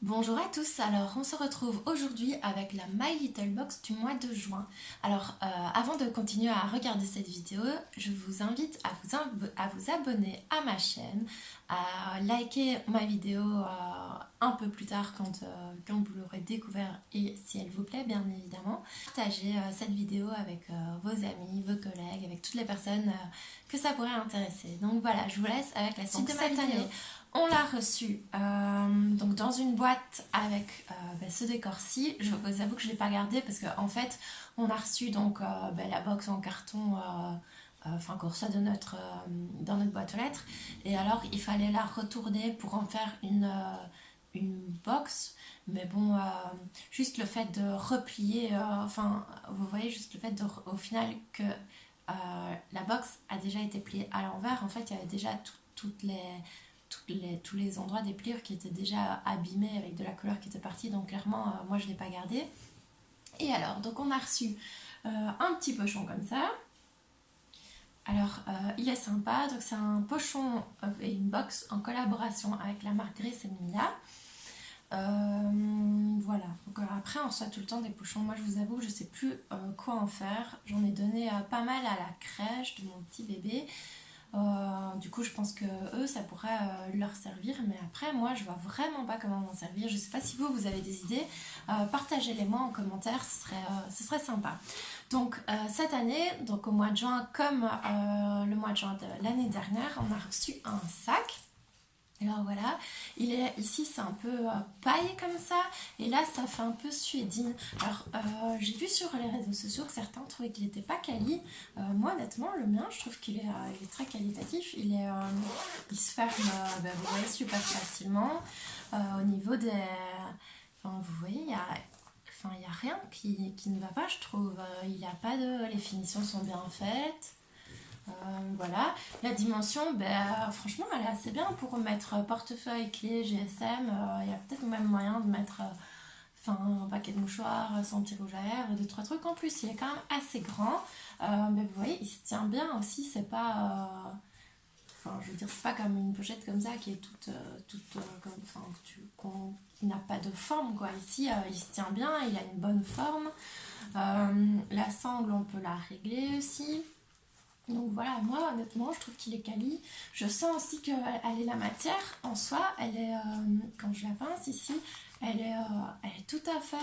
Bonjour à tous, alors on se retrouve aujourd'hui avec la My Little Box du mois de juin. Alors avant de continuer à regarder cette vidéo, je vous invite à vous abonner à ma chaîne, à liker ma vidéo un peu plus tard quand vous l'aurez découvert et si elle vous plaît bien évidemment. Partagez cette vidéo avec vos amis, vos collègues, avec toutes les personnes que ça pourrait intéresser. Donc voilà, je vous laisse avec la suite de ma vidéo. On l'a reçu donc dans une boîte avec ce décor-ci. Je vous avoue que je ne l'ai pas gardé parce qu'en fait, on a reçu donc la box en carton, qu'on reçoit dans notre boîte aux lettres. Et alors, il fallait la retourner pour en faire une box. Mais bon, juste le fait de replier, vous voyez, juste le fait au final que la box a déjà été pliée à l'envers. En fait, il y avait déjà tous les endroits des pliures qui étaient déjà abîmés avec de la couleur qui était partie, donc clairement moi je ne l'ai pas gardé. Et alors donc on a reçu un petit pochon comme ça. Alors il est sympa, donc c'est un pochon et une box en collaboration avec la marque Grace Mila. Voilà, donc après on reçoit tout le temps des pochons. Moi je vous avoue je sais plus quoi en faire. J'en ai donné pas mal à la crèche de mon petit bébé. Du coup je pense que eux ça pourrait leur servir, mais après moi je vois vraiment pas comment m'en servir. Je sais pas si vous avez des idées, partagez-les moi en commentaire, ce serait sympa. Donc cette année, donc au mois de juin comme le mois de juin de l'année dernière, on a reçu un sac. Alors voilà, il est ici, c'est un peu paille comme ça, et là ça fait un peu suédine. Alors j'ai vu sur les réseaux sociaux que certains trouvaient qu'il n'était pas quali. Moi honnêtement, le mien, je trouve qu'il est très qualitatif. Il se ferme, vous voyez, super facilement. Au niveau des... vous voyez, il y a rien qui ne va pas, je trouve. Il n'y a pas de... Les finitions sont bien faites. Voilà, la dimension, franchement, elle est assez bien pour mettre portefeuille, clé, GSM. Il y a peut-être même moyen de mettre un paquet de mouchoirs, son petit rouge à lèvres, deux, trois trucs en plus. Il est quand même assez grand, mais vous voyez, il se tient bien aussi. C'est pas, je veux dire, c'est pas comme une pochette comme ça qui est qui n'a pas de forme, quoi. Ici, il se tient bien, il a une bonne forme. La sangle, on peut la régler aussi. Donc voilà, moi honnêtement je trouve qu'il est quali. Je sens aussi qu'elle est la matière en soi, elle est, quand je la pince ici, elle est tout à fait,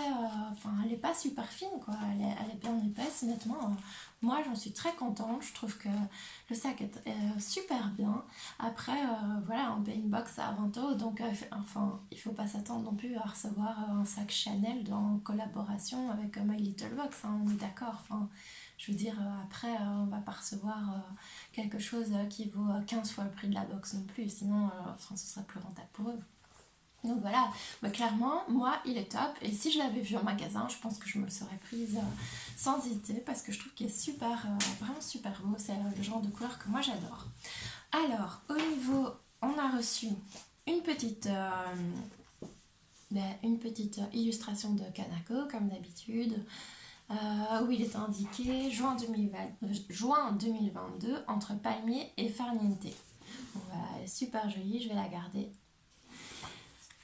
elle est pas super fine quoi, elle est bien épaisse honnêtement. Moi j'en suis très contente, je trouve que le sac est super bien. Après voilà, on paye une box à 20 €, donc il faut pas s'attendre non plus à recevoir un sac Chanel en collaboration avec My Little Box, hein, on est d'accord. Je veux dire, après, on va pas recevoir quelque chose qui vaut 15 fois le prix de la box non plus, sinon ce serait plus rentable pour eux. Donc voilà, mais clairement, moi, il est top. Et si je l'avais vu en magasin, je pense que je me le serais prise sans hésiter parce que je trouve qu'il est super, vraiment super beau. C'est le genre de couleur que moi j'adore. Alors, au niveau, on a reçu une petite, illustration de Kanako, comme d'habitude. Où il est indiqué juin 2022 entre palmier et farniente. Bon, voilà, elle est super jolie, je vais la garder.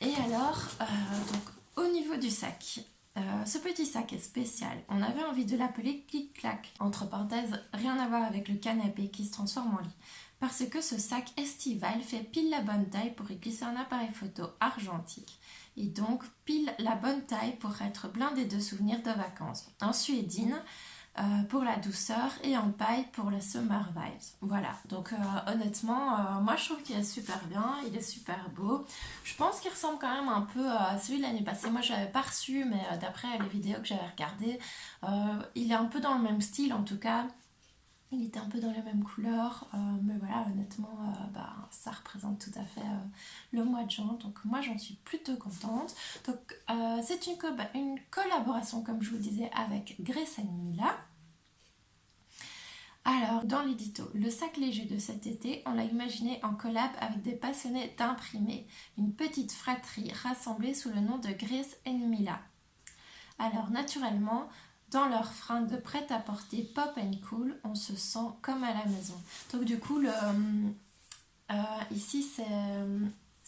Et alors, donc, au niveau du sac, ce petit sac est spécial. On avait envie de l'appeler clic-clac. Entre parenthèses, rien à voir avec le canapé qui se transforme en lit. Parce que ce sac estival fait pile la bonne taille pour y glisser un appareil photo argentique. Et donc pile la bonne taille pour être blindé de souvenirs de vacances. En suédine pour la douceur et en paille pour le summer vibes. Voilà, donc honnêtement, moi je trouve qu'il est super bien, il est super beau. Je pense qu'il ressemble quand même un peu à celui de l'année passée. Moi je l'avais pas reçu, mais d'après les vidéos que j'avais regardées, il est un peu dans le même style en tout cas. Il était un peu dans les mêmes couleurs, mais voilà, honnêtement, ça représente tout à fait le mois de juin, donc moi j'en suis plutôt contente. Donc c'est une collaboration, comme je vous le disais, avec Grace Mila. Alors, dans l'édito, le sac léger de cet été, on l'a imaginé en collab avec des passionnés d'imprimés, une petite fratrie rassemblée sous le nom de Grace Mila. Alors, naturellement, dans leur fringue de prêt-à-porter pop and cool, on se sent comme à la maison. Donc du coup, ici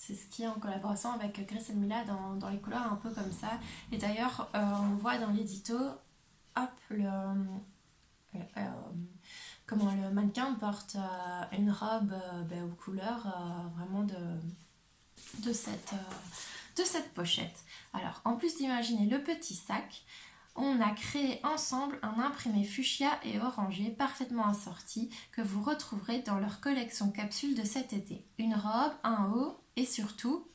c'est ce qui est en collaboration avec Grace Mila dans les couleurs un peu comme ça. Et d'ailleurs, on voit dans l'édito, hop, comment le mannequin porte une robe aux couleurs vraiment de cette pochette. Alors, en plus d'imaginer le petit sac, on a créé ensemble un imprimé fuchsia et orangé parfaitement assorti que vous retrouverez dans leur collection capsule de cet été. Une robe, un haut et surtout,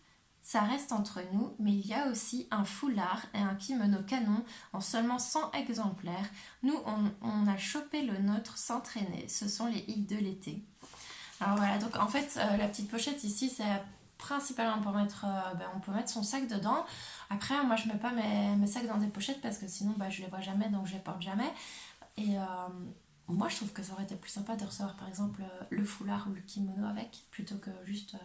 ça reste entre nous, mais il y a aussi un foulard et un kimono canon en seulement 100 exemplaires. Nous, on a chopé le nôtre sans traîner. Ce sont les hits de l'été. Alors voilà, donc en fait, la petite pochette ici, c'est principalement pour mettre, on peut mettre son sac dedans. Après, moi je mets pas mes sacs dans des pochettes parce que sinon je les vois jamais, donc je les porte jamais. Et moi je trouve que ça aurait été plus sympa de recevoir par exemple le foulard ou le kimono avec, plutôt que juste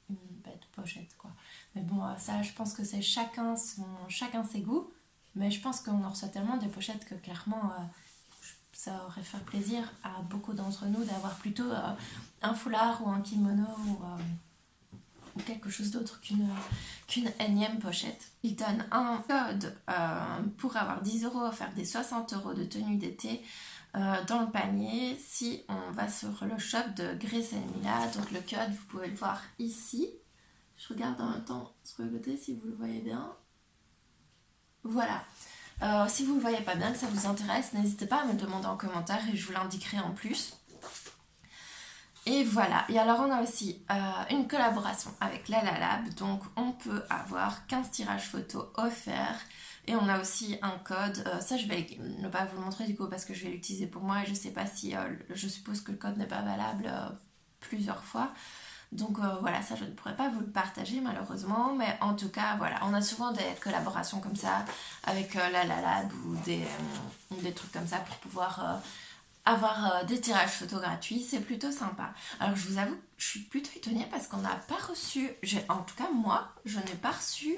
une bête pochette quoi. Mais bon, ça je pense que c'est chacun ses goûts. Mais je pense qu'on en reçoit tellement des pochettes que clairement ça aurait fait plaisir à beaucoup d'entre nous d'avoir plutôt un foulard ou un kimono ou quelque chose d'autre qu'une énième pochette. Il donne un code pour avoir 10 € offert des 60 € de tenue d'été dans le panier si on va sur le shop de Grace Mila. Donc le code, vous pouvez le voir ici. Je regarde en même temps sur le côté si vous le voyez bien. Voilà. Si vous ne le voyez pas bien, que ça vous intéresse, n'hésitez pas à me le demander en commentaire et je vous l'indiquerai en plus. Et voilà, et alors on a aussi une collaboration avec Lala Lab, donc on peut avoir 15 tirages photos offerts et on a aussi un code, ça je vais ne pas vous le montrer du coup parce que je vais l'utiliser pour moi et je sais pas si, je suppose que le code n'est pas valable plusieurs fois, donc voilà, ça je ne pourrais pas vous le partager malheureusement, mais en tout cas voilà, on a souvent des collaborations comme ça avec Lala Lab ou des trucs comme ça pour pouvoir avoir des tirages photos gratuits, c'est plutôt sympa. Alors je vous avoue, je suis plutôt étonnée parce qu'on n'a pas reçu, en tout cas moi, je n'ai pas reçu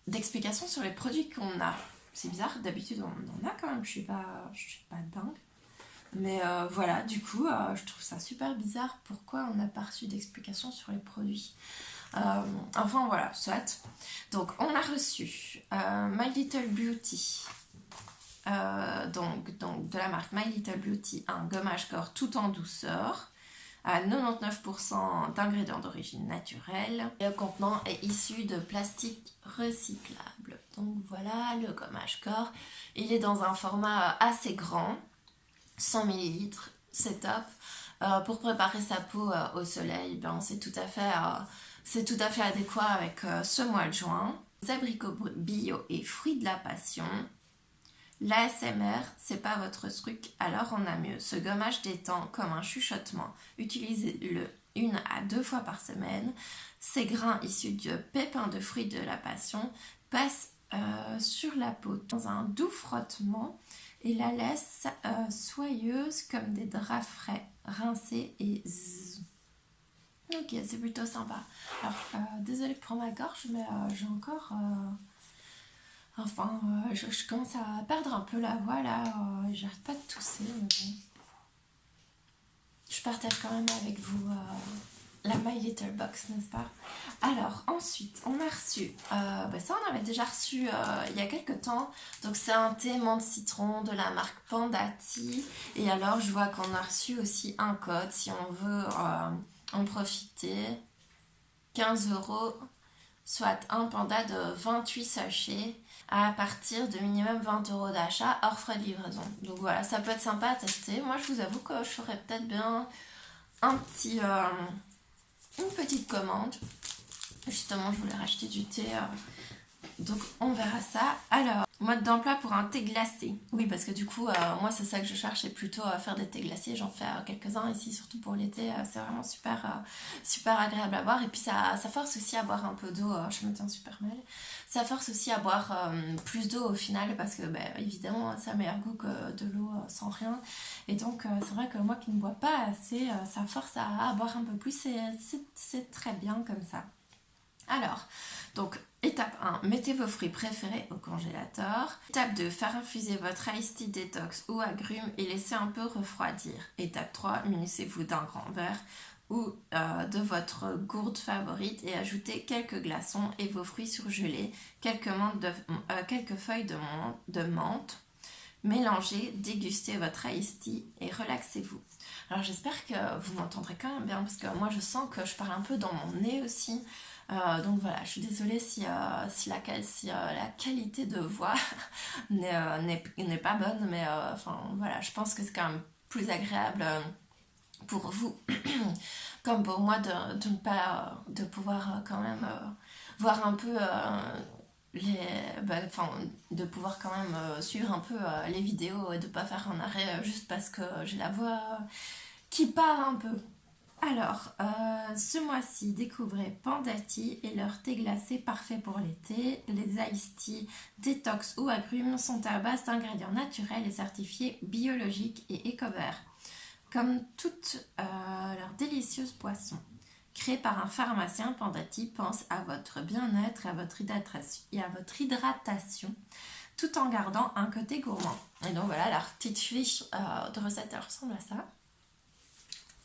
d'explications sur les produits qu'on a. C'est bizarre, d'habitude on en a quand même, je suis pas dingue. Mais voilà, du coup, je trouve ça super bizarre pourquoi on n'a pas reçu d'explications sur les produits. Enfin voilà, soit. Donc on a reçu My Little Beauty. Donc de la marque My Little Beauty, un gommage corps tout en douceur à 99% d'ingrédients d'origine naturelle. Le contenant est issu de plastique recyclable. Donc voilà le gommage corps. Il est dans un format assez grand, 100 ml, c'est top. Pour préparer sa peau au soleil, c'est tout à fait adéquat avec ce mois de juin. Les abricots bio et fruits de la passion. L'ASMR, c'est pas votre truc, alors on a mieux. Ce gommage détend comme un chuchotement. Utilisez-le 1 à 2 fois par semaine. Ces grains issus de pépins de fruits de la passion passent sur la peau dans un doux frottement et la laisse soyeuse comme des draps frais, rincés et zzz. Ok, c'est plutôt sympa. Alors, désolée pour ma gorge, mais j'ai encore... je commence à perdre un peu la voix là, j'arrête pas de tousser, mais bon. Je partage quand même avec vous la My Little Box, n'est-ce pas? Alors, ensuite, on a reçu, ça on avait déjà reçu il y a quelques temps, donc c'est un thé menthe citron de la marque Panda Tea, et alors je vois qu'on a reçu aussi un code si on veut en profiter, 15 €, soit un panda de 28 sachets, à partir de minimum 20 € d'achat hors frais de livraison. Donc voilà, ça peut être sympa à tester. Moi je vous avoue que je ferais peut-être bien une petite commande. Justement, je voulais racheter du thé, donc on verra ça. Alors, mode d'emploi pour un thé glacé. Oui, parce que du coup, moi c'est ça que je cherche, c'est plutôt faire des thés glacés. J'en fais quelques-uns ici, surtout pour l'été. C'est vraiment super agréable à boire. Et puis ça force aussi à boire un peu d'eau. Je me tiens super mal. Ça force aussi à boire plus d'eau au final parce que évidemment ça a meilleur goût que de l'eau sans rien. Et donc c'est vrai que moi qui ne bois pas assez, ça force à boire un peu plus. C'est très bien comme ça. Alors, donc étape 1, mettez vos fruits préférés au congélateur. Étape 2, faire infuser votre iced tea détox ou agrumes et laissez un peu refroidir. Étape 3, munissez-vous d'un grand verre ou de votre gourde favorite et ajoutez quelques glaçons et vos fruits surgelés, quelques feuilles de menthe. Mélangez, dégustez votre iced tea et relaxez-vous. Alors j'espère que vous m'entendrez quand même bien parce que moi je sens que je parle un peu dans mon nez aussi. Donc voilà, je suis désolée si la qualité de voix n'est pas bonne, mais enfin voilà, je pense que c'est quand même plus agréable pour vous comme pour moi de ne pas de pouvoir quand même voir un peu de pouvoir quand même suivre un peu les vidéos et de pas faire un arrêt juste parce que j'ai la voix qui part un peu. Alors, ce mois-ci, découvrez Panda Tea et leur thé glacé parfait pour l'été. Les iced tea, détox ou agrumes sont à base d'ingrédients naturels et certifiés biologiques et éco-verts. Comme toutes leurs délicieuses boissons. Créé par un pharmacien, Panda Tea pense à votre bien-être et à votre hydratation, tout en gardant un côté gourmand. Et donc voilà, la petite fiche de recette, elle ressemble à ça.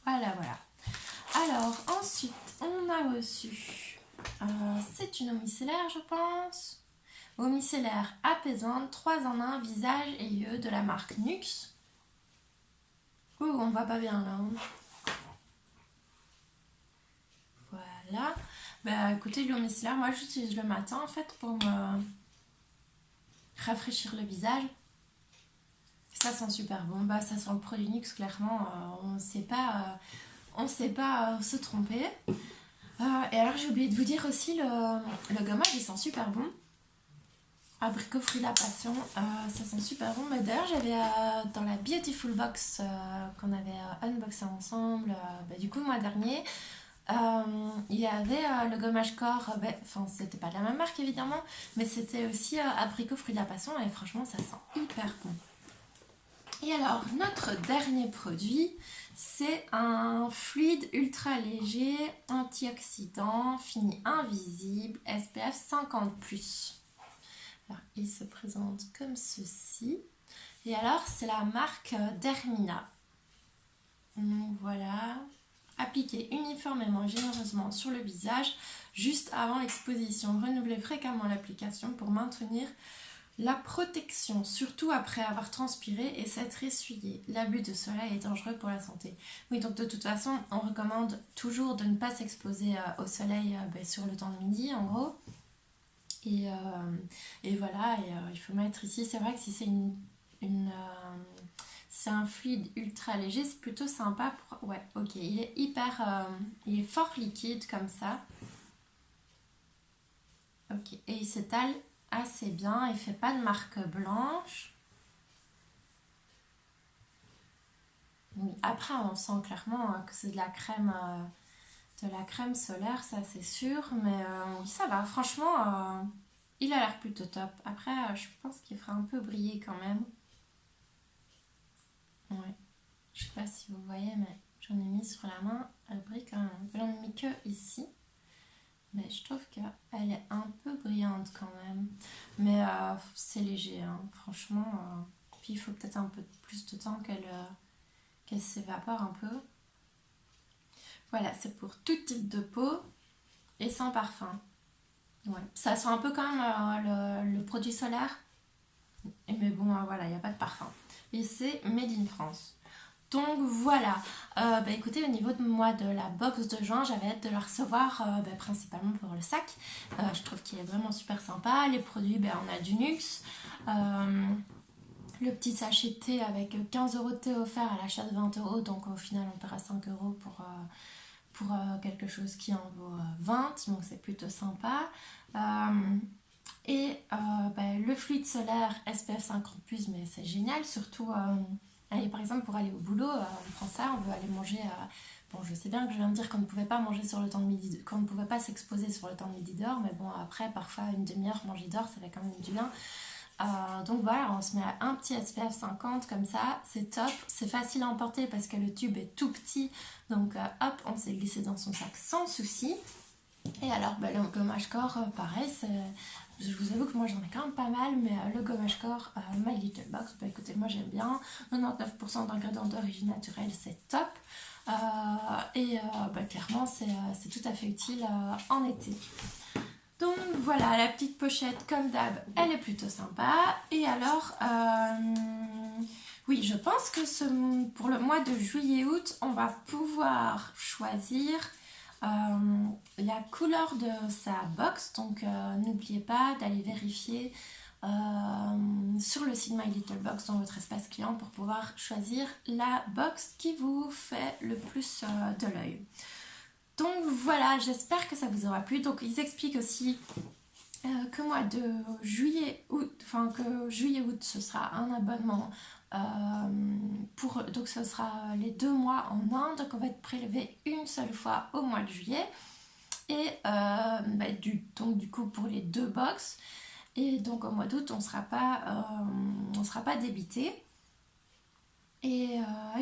Voilà. Alors, ensuite, on a reçu, c'est une eau micellaire, je pense. Eau micellaire apaisante, 3 en 1, visage et yeux de la marque Nuxe. Ouh, on va pas bien là. Voilà. Bah écoutez, l'eau micellaire, moi j'utilise le matin en fait pour me rafraîchir le visage. Ça sent super bon. Bah ça sent le produit Nuxe, clairement. On ne sait pas se tromper. Et alors j'ai oublié de vous dire aussi, le gommage il sent super bon. Abricot fruit de la passion, ça sent super bon. Mais d'ailleurs j'avais dans la Beautiful Box qu'on avait unboxé ensemble, du coup le mois dernier, il y avait le gommage corps, enfin c'était pas de la même marque évidemment, mais c'était aussi abricot fruit de la passion et franchement ça sent hyper bon. Et alors notre dernier produit, c'est un fluide ultra léger, antioxydant, fini invisible, SPF 50+. Alors, il se présente comme ceci. Et alors, c'est la marque Dermina. Donc voilà. Appliquez uniformément, généreusement sur le visage, juste avant l'exposition. Renouvelez fréquemment l'application pour maintenir la protection, surtout après avoir transpiré et s'être essuyé. L'abus de soleil est dangereux pour la santé. Oui, donc de toute façon, on recommande toujours de ne pas s'exposer au soleil sur le temps de midi, en gros. Et voilà, il faut mettre ici, c'est vrai que si c'est c'est un fluide ultra léger, c'est plutôt sympa pour... Ouais, ok, il est il est fort liquide comme ça. Ok, et il s'étale assez bien, il fait pas de marque blanche. Oui, après on sent clairement que c'est de la crème solaire, ça c'est sûr, mais oui ça va, franchement il a l'air plutôt top. Après je pense qu'il fera un peu briller quand même. Ouais, je sais pas si vous voyez, mais j'en ai mis sur la main, elle brille quand même. J'en ai mis que ici, mais je trouve qu'elle est un peu brillante quand même. Mais c'est léger, hein, franchement. Puis il faut peut-être un peu plus de temps qu'elle s'évapore un peu. Voilà, c'est pour tout type de peau et sans parfum. Ouais. Ça sent un peu quand même le produit solaire. Mais bon, voilà, il n'y a pas de parfum. Et c'est Made in France. Donc voilà, écoutez, au niveau de moi de la box de juin, j'avais hâte de la recevoir principalement pour le sac. Je trouve qu'il est vraiment super sympa. Les produits, on a du Nuxe. Le petit sachet de thé avec 15 € de thé offert à l'achat de 20 €. Donc au final, on paiera 5 € pour quelque chose qui en vaut 20. Donc c'est plutôt sympa. Le fluide solaire SPF 50+, mais c'est génial, surtout allez, par exemple pour aller au boulot, on prend ça, on veut aller manger. Bon, je sais bien que je viens de dire qu'on ne pouvait pas manger sur le temps de midi, qu'on ne pouvait pas s'exposer sur le temps de midi dehors, mais bon, après, parfois une demi-heure manger dehors, ça fait quand même du bien. Donc voilà, on se met à un petit SPF 50 comme ça, c'est top, c'est facile à emporter parce que le tube est tout petit, donc hop, on s'est glissé dans son sac sans souci. Et alors le gommage corps, pareil, je vous avoue que moi j'en ai quand même pas mal, mais le gommage corps My Little Box, écoutez, moi j'aime bien, 99% d'ingrédients d'origine naturelle, c'est top. Clairement c'est tout à fait utile en été. Donc voilà, la petite pochette comme d'hab, elle est plutôt sympa. Et alors, oui, je pense que pour le mois de juillet-août, on va pouvoir choisir la couleur de sa box. Donc n'oubliez pas d'aller vérifier sur le site My Little Box dans votre espace client pour pouvoir choisir la box qui vous fait le plus de l'œil. Donc voilà, j'espère que ça vous aura plu. Donc ils expliquent aussi que mois de juillet-août, enfin que juillet-août ce sera un abonnement donc ce sera les 2 mois en Inde, donc on va être prélevé une seule fois au mois de juillet et donc du coup pour les 2 box et donc au mois d'août on sera pas débité et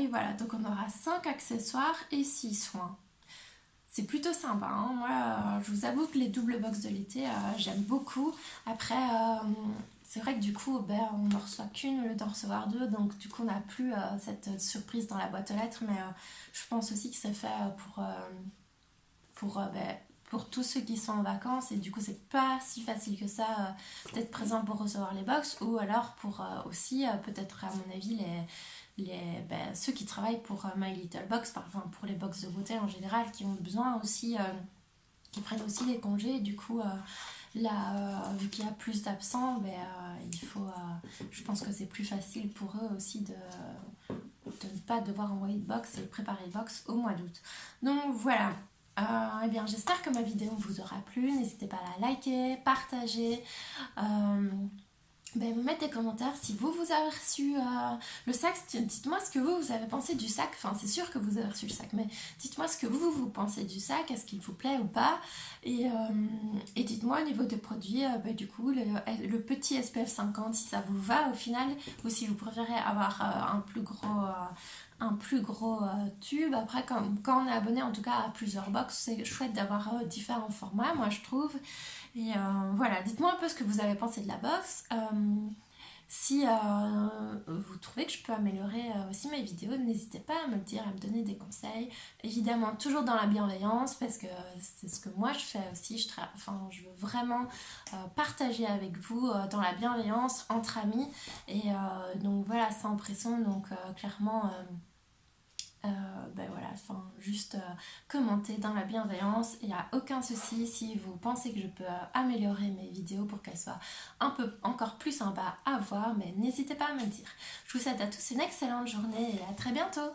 voilà, donc on aura 5 accessoires et 6 soins. C'est plutôt sympa, hein. Moi je vous avoue que les doubles box de l'été j'aime beaucoup. Après c'est vrai que du coup on n'en reçoit qu'une au lieu d'en recevoir 2, donc du coup on n'a plus cette surprise dans la boîte aux lettres, mais je pense aussi que c'est fait pour tous ceux qui sont en vacances et du coup c'est pas si facile que ça d'être présent pour recevoir les box, ou alors pour aussi peut-être à mon avis ceux qui travaillent pour My Little Box, enfin pour les box de beauté en général, qui ont besoin aussi, qui prennent aussi des congés, et du coup vu qu'il y a plus d'absents, je pense que c'est plus facile pour eux aussi de ne pas devoir envoyer de box et préparer le box au mois d'août. Donc voilà. Eh bien j'espère que ma vidéo vous aura plu, n'hésitez pas à la liker, partager, me mettre des commentaires si vous avez reçu le sac. Dites-moi ce que vous avez pensé du sac. Enfin c'est sûr que vous avez reçu le sac, mais dites-moi ce que vous pensez du sac, est-ce qu'il vous plaît ou pas, et dites-moi au niveau des produits du coup le petit SPF 50 si ça vous va au final, ou si vous préférez avoir un plus gros tube. Après quand on est abonné en tout cas à plusieurs box, c'est chouette d'avoir différents formats, moi je trouve. Et voilà, dites-moi un peu ce que vous avez pensé de la box. Si vous trouvez que je peux améliorer aussi mes vidéos, n'hésitez pas à me le dire, à me donner des conseils. Évidemment, toujours dans la bienveillance, parce que c'est ce que moi je fais aussi. Je veux vraiment partager avec vous dans la bienveillance, entre amis. Et donc voilà, sans pression, donc clairement... juste commenter dans la bienveillance, il n'y a aucun souci. Si vous pensez que je peux améliorer mes vidéos pour qu'elles soient un peu encore plus sympas à voir, mais n'hésitez pas à me le dire. Je vous souhaite à tous une excellente journée et à très bientôt.